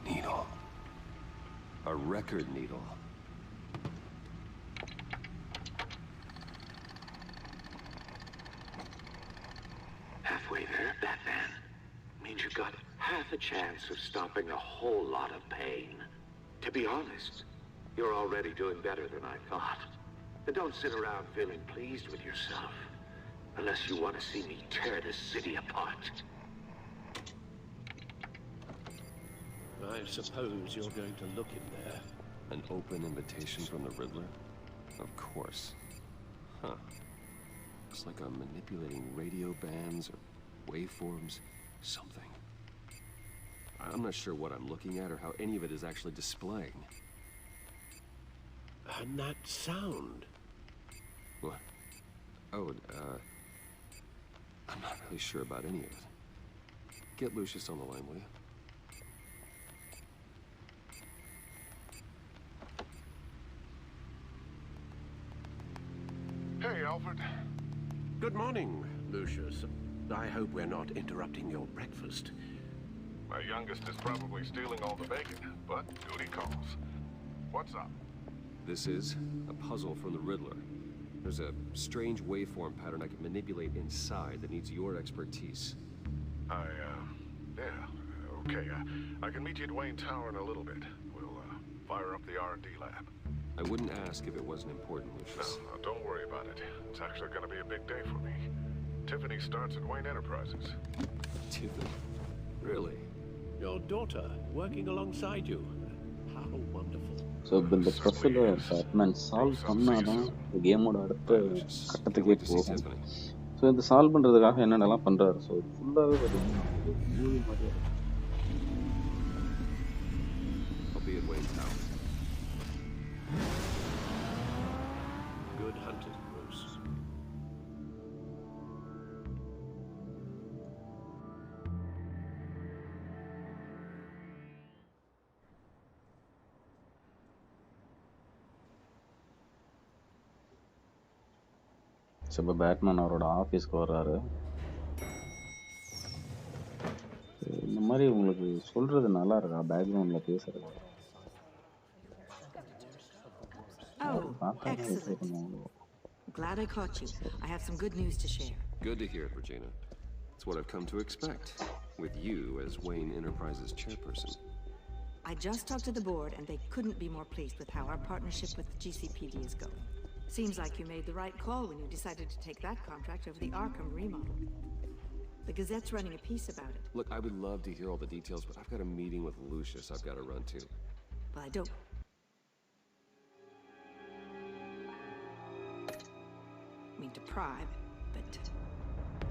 Needle. A record needle. Halfway there, Batman. Means you got half a chance of stopping a whole lot of pain. To be honest, you're already doing better than I thought. But don't sit around feeling pleased with yourself. Unless you want to see me tear this city apart. I suppose you're going to look in there. An open invitation from the Riddler? Of course. Huh. It's like I'm manipulating radio bands or waveforms, something. I'm not sure what I'm looking at or how any of it is actually displaying. And that sound. What? Oh, I'm not really sure about any of it. Get Lucius on the line, will you? Hey, Alfred. Good morning, Lucius. I hope we're not interrupting your breakfast. My youngest is probably stealing all the bacon, but duty calls. What's up? This is a puzzle from the Riddler. There's a strange waveform pattern I can manipulate inside that needs your expertise. Yeah. Okay, I can meet you at Wayne Tower in a little bit. We'll fire up the R&D lab. I wouldn't ask if it wasn't important, Lucius. No, don't worry about it. It's actually going to be a big day for me. Tiffany starts at Wayne Enterprises. Tiffany? Really? Your daughter working alongside you? How wonderful. So இப்போ இந்த ப்ரொஃபைல Batman solve பண்ணாதான் இந்த கேமோட அடுத்த கட்டத்துக்கே போகும். So இந்த solve பண்ணுறதுக்காக என்னென்னலாம் பண்ணுறாரு. ஸோ ஃபுல்லாகவே பார்த்தீங்கன்னா மூவி மாதிரியே I'll be at Wayne Tower. Good hunting, Bruce. So இப்போ பேட்மேன் அவரோட ஆஃபீஸ்க்கு வர்றாரு. இந்த மாதிரி உங்களுக்கு சொல்கிறது நல்லா இருக்கா பேக்ரவுண்டில் பேசுகிறது? Oh, excellent. Glad I caught you. I have some good news to share. Good to hear it, Regina. It's what I've come to expect, with you as Wayne Enterprises chairperson. I just talked to the board, and they couldn't be more pleased with how our partnership with the GCPD is going. Seems like you made the right call when you decided to take that contract over the Arkham remodel. The Gazette's running a piece about it. Look, I would love to hear all the details, but I've got a meeting with Lucius I've got to run to. Well, I don't mean to pry, but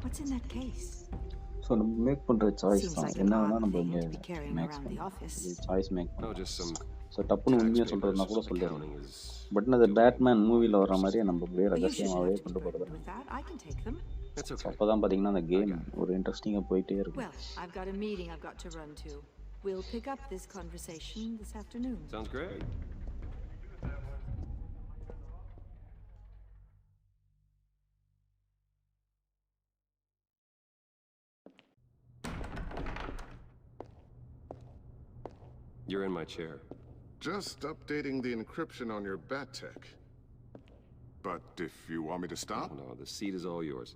what's in that case? So நம்ம make பண்ணுற choice Seems தான் like an என்ன odd வேணால் நம்ம thing இங்கே to be carrying makes around the பண்ணலாம். office. Choice make No, பண்ணலாம். just some so டப்புன்னு உண்மையாக சொல்கிறதுனா கூட சொல்லிடலாம். பட் அது பேட்மேன் மூவியில் வர மாதிரியே நம்ம அப்படியே Well, you shouldn't ரகசியமாகவே have to be கொண்டு போகிறது. burdened with that. I can take them. That's so okay. அப்போ தான் பார்த்தீங்கன்னா அந்த கேம் ஒரு இன்ட்ரெஸ்டிங்காக போயிட்டே இருக்கும். Well, I've got a meeting I've got to run to. We'll pick up this conversation this afternoon. Sounds great. You're in my chair. Just updating the encryption on your Bat-Tech. But if you want me to stop? No, the seat is all yours.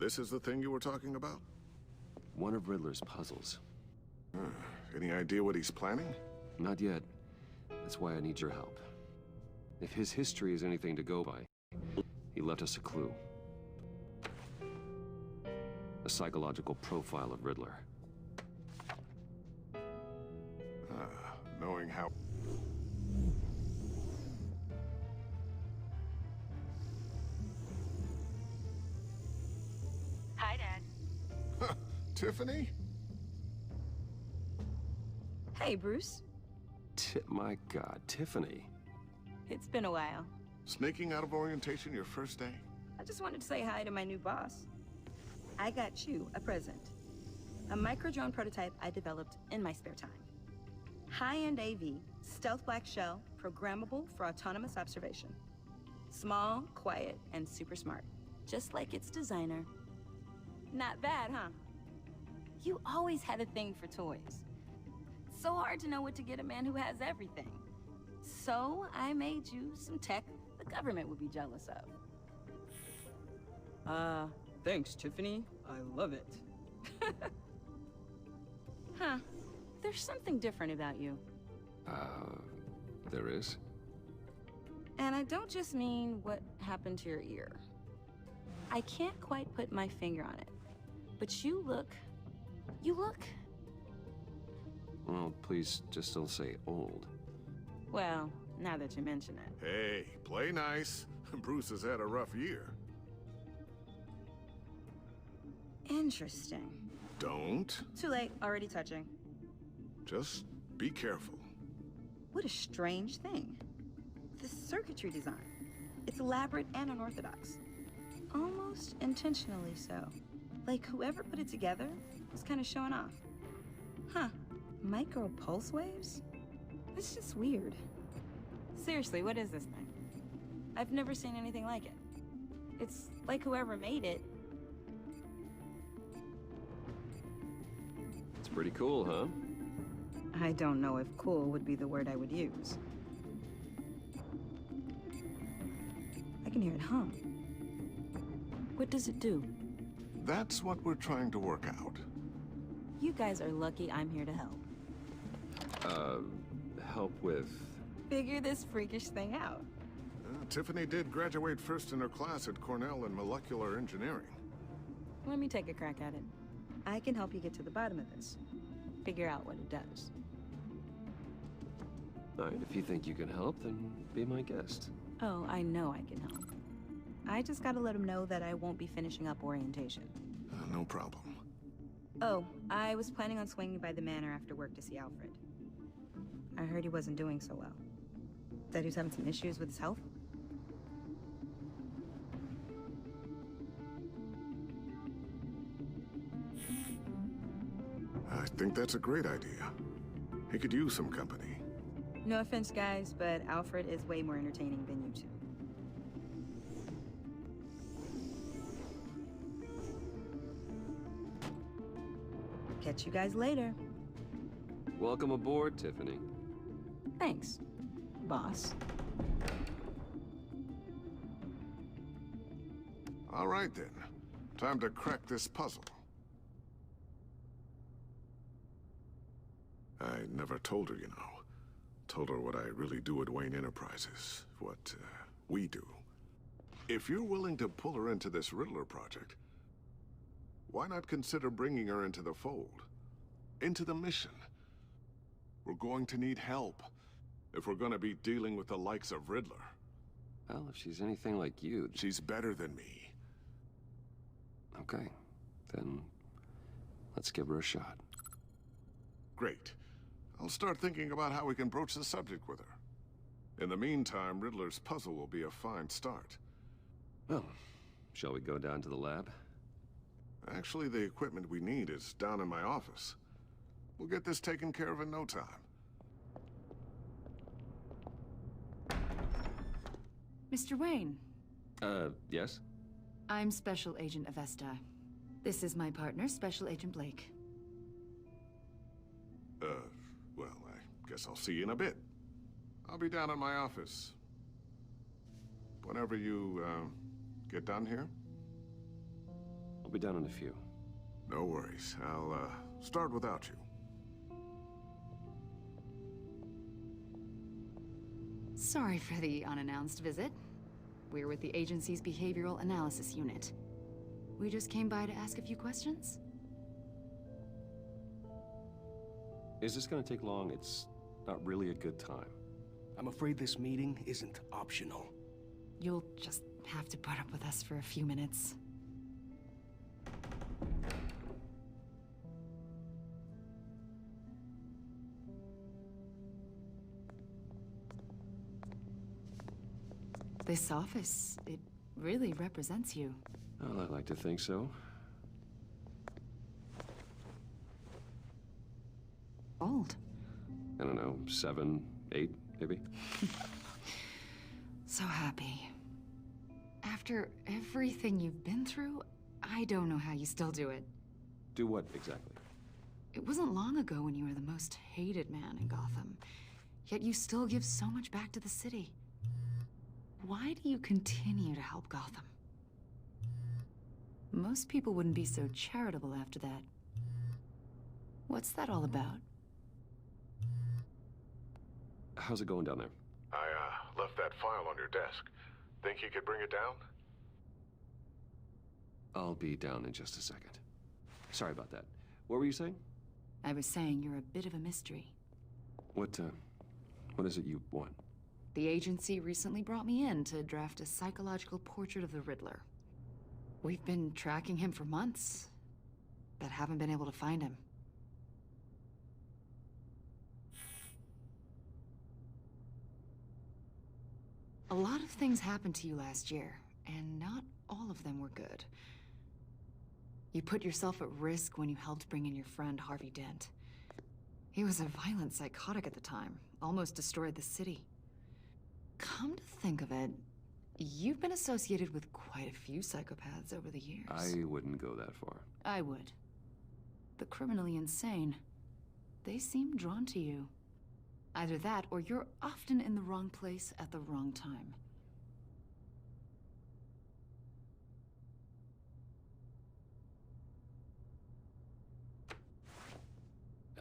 This is the thing you were talking about? One of Riddler's puzzles. Any idea what he's planning? Not yet. That's why I need your help. If his history is anything to go by, he left us a clue. A psychological profile of Riddler. Knowing how... Hi, Dad. Tiffany? Hey, Bruce. My God, Tiffany. It's been a while. Sneaking out of orientation your first day? I just wanted to say hi to my new boss. I got you a present. A micro-drone prototype I developed in my spare time. High-end AV, stealth black shell, programmable for autonomous observation. Small, quiet, and super smart. Just like its designer. Not bad, huh? You always had a thing for toys. So hard to know what to get a man who has everything. So I made you some tech the government would be jealous of. Thanks, Tiffany. I love it. Huh. There's something different about you. There is? And I don't just mean what happened to your ear. I can't quite put my finger on it. But you look... Well, please just don't say old. Well, now that you mention it. Hey, play nice. Bruce has had a rough year. Interesting. Don't. Too late, already touching. Just be careful. What a strange thing. The circuitry design. It's elaborate and unorthodox. Almost intentionally so. Like whoever put it together was kind of showing off. Huh. Micro pulse waves? That's just weird. Seriously, what is this thing? I've never seen anything like it. It's like whoever made it. It's pretty cool, huh? I don't know if cool would be the word I would use. I can hear it hum. What does it do? That's what we're trying to work out. You guys are lucky I'm here to help. Help with... Figure this freakish thing out. Tiffany did graduate first in her class at Cornell in molecular engineering. Let me take a crack at it. I can help you get to the bottom of this. Figure out what it does. Alright, if you think you can help, then be my guest. Oh, I know I can help. I just gotta let him know that I won't be finishing up orientation. No problem. Oh, I was planning on swinging by the manor after work to see Alfred. I heard he wasn't doing so well. Said he was having some issues with his health. I think that's a great idea. He could use some company. No offense, guys, but Alfred is way more entertaining than you two. Catch you guys later. Welcome aboard, Tiffany. Thanks, boss. All right, then. Time to crack this puzzle. I never told her, you know. Told her what I really do at Wayne Enterprises. What, we do. If you're willing to pull her into this Riddler project, why not consider bringing her into the fold? Into the mission? We're going to need help if we're going to be dealing with the likes of Riddler. Well, if she's anything like you... She's better than me. Okay, then let's give her a shot. Great. I'll start thinking about how we can broach the subject with her. In the meantime, Riddler's puzzle will be a fine start. Well, shall we go down to the lab? Actually, the equipment we need is down in my office. We'll get this taken care of in no time. Mr. Wayne. Yes? I'm Special Agent Avesta. This is my partner, Special Agent Blake. Well, I guess I'll see you in a bit. I'll be down in my office. Whenever you, get done here? I'll be down in a few. No worries. I'll, start without you. Sorry for the unannounced visit. We're with the agency's Behavioral Analysis Unit. We just came by to ask a few questions. Is this gonna take long? It's not really a good time. I'm afraid this meeting isn't optional. You'll just have to put up with us for a few minutes. This office, it really represents you. Well, I'd like to think so. Old. I don't know, 7, 8, maybe? So happy. After everything you've been through, I don't know how you still do it. Do what, exactly? It wasn't long ago when you were the most hated man in Gotham. Yet you still give so much back to the city. Why do you continue to help Gotham? Most people wouldn't be so charitable after that. What's that all about? How's it going down there? I, left that file on your desk. Think you could bring it down? I'll be down in just a second. Sorry about that. What were you saying? I was saying you're a bit of a mystery. What is it you want? The agency recently brought me in to draft a psychological portrait of the Riddler. We've been tracking him for months, but haven't been able to find him. A lot of things happened to you last year, and not all of them were good. You put yourself at risk when you helped bring in your friend Harvey Dent. He was a violent psychotic at the time, almost destroyed the city. Come to think of it, you've been associated with quite a few psychopaths over the years. I wouldn't go that far. I would. The criminally insane, they seem drawn to you. Either that, or you're often in the wrong place at the wrong time.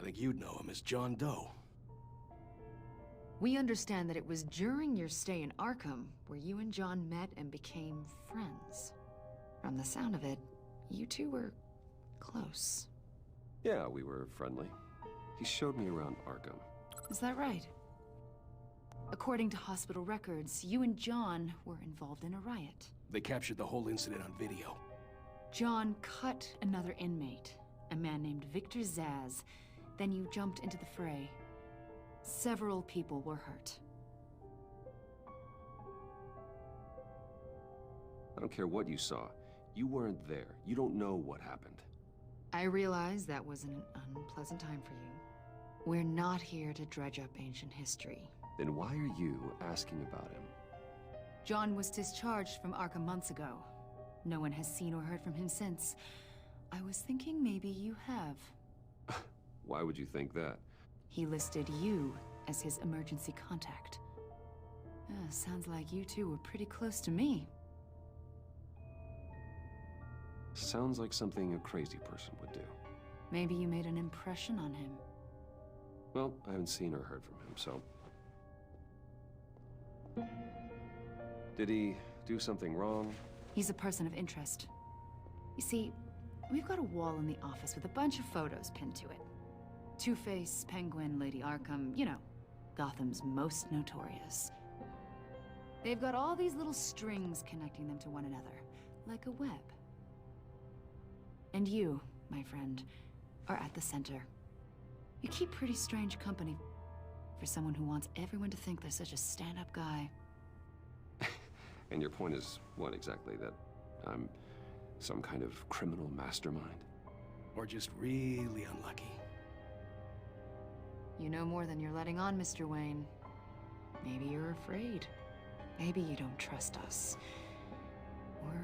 I think you'd know him as John Doe. We understand that it was during your stay in Arkham where you and John met and became friends. From the sound of it, you two were close. Yeah, we were friendly. He showed me around Arkham. Is that right? According to hospital records, you and John were involved in a riot. They captured the whole incident on video. John cut another inmate, a man named Victor Zsasz. Then you jumped into the fray. Several people were hurt. I don't care what you saw. You weren't there. You don't know what happened. I realize that was an unpleasant time for you. We're not here to dredge up ancient history. Then why are you asking about him? John was discharged from Arkham months ago. No one has seen or heard from him since. I was thinking maybe you have. Why would you think that? He listed you as his emergency contact. Sounds like you two were pretty close to me. Sounds like something a crazy person would do. Maybe you made an impression on him. Well, I haven't seen or heard from him, so... Did he do something wrong? He's a person of interest. You see, we've got a wall in the office with a bunch of photos pinned to it. Two-Face, Penguin, Lady Arkham, you know, Gotham's most notorious. They've got all these little strings connecting them to one another, like a web. And you, my friend, are at the center. You keep pretty strange company for someone who wants everyone to think they're such a stand-up guy. And your point is what exactly? That I'm some kind of criminal mastermind? Or just really unlucky? You know more than you're letting on, Mr. Wayne. Maybe you're afraid. Maybe you don't trust us. Or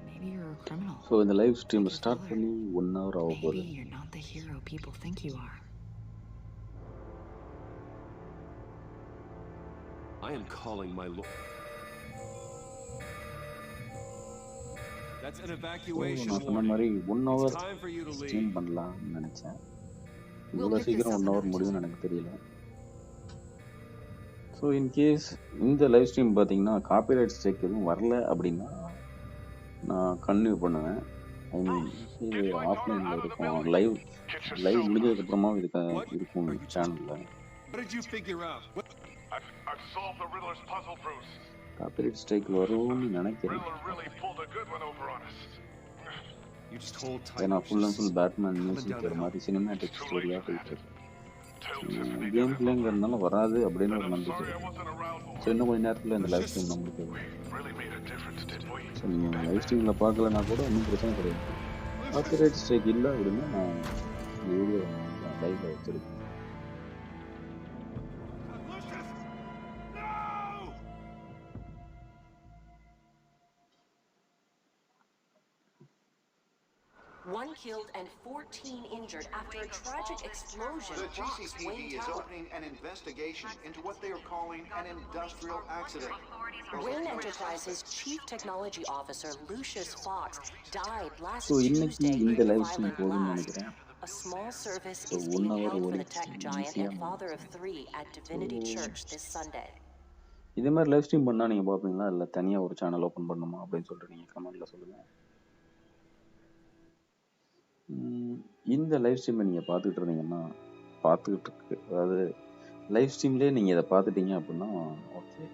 maybe you're a criminal. So in the live stream start பண்ணி 1 hour ஆக போகுது. Maybe you're not the hero people think you are. I am calling my lord. That's an evacuation நான் சொன்ன மாதிரி 1 hour stream பண்ணலாம்னு நினைச்சேன். இவ்வளோ சீக்கிரம் 1 hour முடியும்னு எனக்கு தெரியல. ஸோ இன்கேஸ் இந்த லைவ் ஸ்ட்ரீம் பார்த்தீங்கன்னா காப்பிரைட் ஸ்ட்ரைக் எதுவும் வரல அப்படின்னா நான் கன்டினியூ பண்ணுவேன். ஐ மீன் இது ஆஃப்லைனில் இருக்கும். லைவ் முடிஞ்சதுக்கப்புறமா இருக்கும் சேனலில். காப்பிரைட் ஸ்ட்ரைக் வரும்னு நினைக்கிறேன். ஏன்னா full and full Batman music ஒரு மாதிரி சினிமேட்டிக் ஸ்டோரியாக போயிட்டு இருக்கு. கேம் பிளேங்கிறதுனால வராது அப்படின்னு ஒரு நம்பிக்கை. ஸோ இன்னும் கொஞ்ச நேரத்தில் இந்த லைவ் ஸ்ட்ரீம் நம்மளுக்கு ஸோ நீங்கள் லைவ் ஸ்ட்ரீமில் பார்க்கலன்னா கூட ஒன்றும் பிரச்சனை கிடையாது. காப்பிரைட் ஸ்ட்ரைக் இல்லை அப்படின்னா நான் வீடியோ லைவில் வச்சிருக்கேன். One killed and 14 injured after a tragic explosion. The GCPD is opening an investigation into what they are calling an industrial accident. Wayne Enterprises Chief Technology Officer Lucius Fox died last So Tuesday in the live in stream violent blast. A small service is being held for the tech giant and father of 3 at Divinity Church this Sunday. இதே மாதிரி live stream பண்ணால் நீங்கள் பார்ப்பீங்களா? இல்லை தனியாக ஒரு channel open பண்ணணுமா அப்படின்னு சொல்லிட்டு நீங்கள் கமெண்ட்டில் சொல்லுங்கள். இந்த லைவ் ஸ்ட்ரீமை நீங்கள் பார்த்துக்கிட்டு இருந்தீங்கன்னா அதாவது லைவ் ஸ்ட்ரீம்லேயே நீங்கள் இதை பார்த்துட்டீங்க அப்படின்னா ஓகே.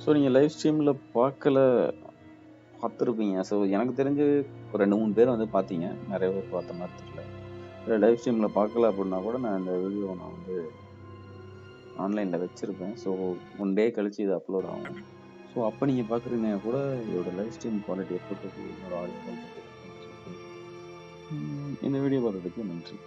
ஸோ நீங்கள் லைவ் ஸ்ட்ரீமில் பார்த்துருப்பீங்க. ஸோ எனக்கு தெரிஞ்சு ஒரு 2-3 பேர் வந்து பார்த்தீங்க. நிறைய பேர் பார்த்த மாதிரி தெரியல. லைவ் ஸ்ட்ரீமில் பார்க்கல அப்படின்னா கூட நான் இந்த வீடியோ நான் வந்து ஆன்லைனில் வச்சுருப்பேன். ஸோ 1 டே கழிச்சு இது அப்லோட் ஆகும். ஸோ அப்போ நீங்கள் பார்க்குறீங்கன்னா கூட இதோட லைவ் ஸ்ட்ரீம் குவாலிட்டி எப்படி இருக்குது, என்னோட ஆடியோ குவாலிட்டி. இந்த வீடியோ பார்த்ததுக்கு நன்றி.